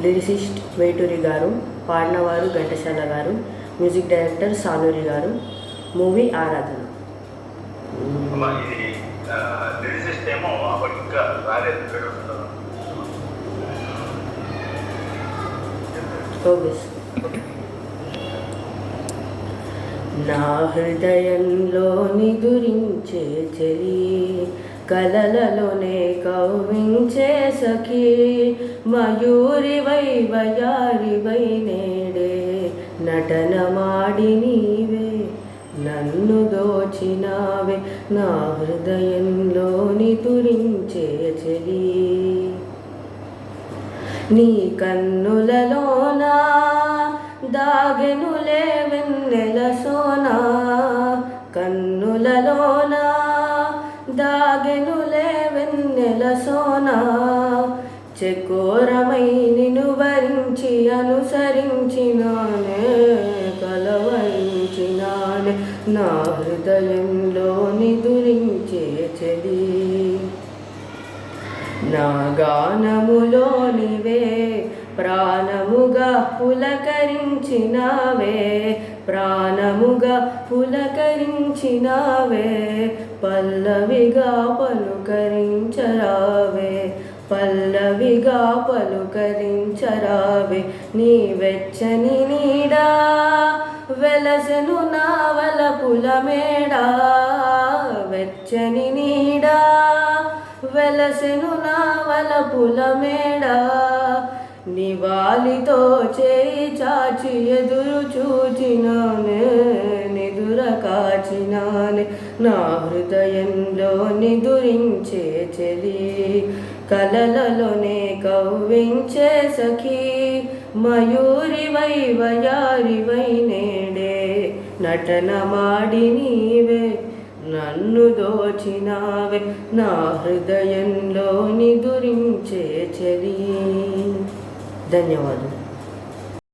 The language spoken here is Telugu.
లిరిసిస్ట్ వేటూరి గారు, పాడినవారు ఘంటసాల గారు, మ్యూజిక్ డైరెక్టర్ సాలూరి గారు. మూవీ ఆరాధన. నా హృదయంలో నిదురించే చెలి, కలలలోనే కవ్వించే సఖీ, మయూరివై వయారివై నేడే నటనమాడి నీవే నన్ను దోచినావే. నా హృదయంలో నిదురించే చెలి, నీ కన్నులలోనా దాగెనులే వెన్నెల సోనా, కన్నులలోనా దాగెనులే వెన్నెల సోనా, చకోరమై నిన్ను వరించి అనుసరించినానే కలవరించినానే. నా హృదయంలో నిదురించే చెలి, నా గానములో నీవే ప్రాణముగా పులకరించినావే, ప్రాణముగా పులకరించినావే, పల్లవిగా పలుకరించరావే, పల్లవిగా పలుకరించరావే. నీ వెచ్చని నీడా వెలసెను నా వలపుల మేడా, వెచ్చని నీడా వెలసెను నా వలపుల మేడా, నివాళితో చేయి చాచి ఎదురు చూచినానే నిదుర కాచినానే. నా హృదయంలో నిదురించే చెలి, కలలలోనే కవ్వించే సఖీ, మయూరివై వయారివై నేడే నటనమాడి నీవే నన్ను దోచినావే. నా హృదయంలో నిదురించే చెలి. ధన్యవాదాలు.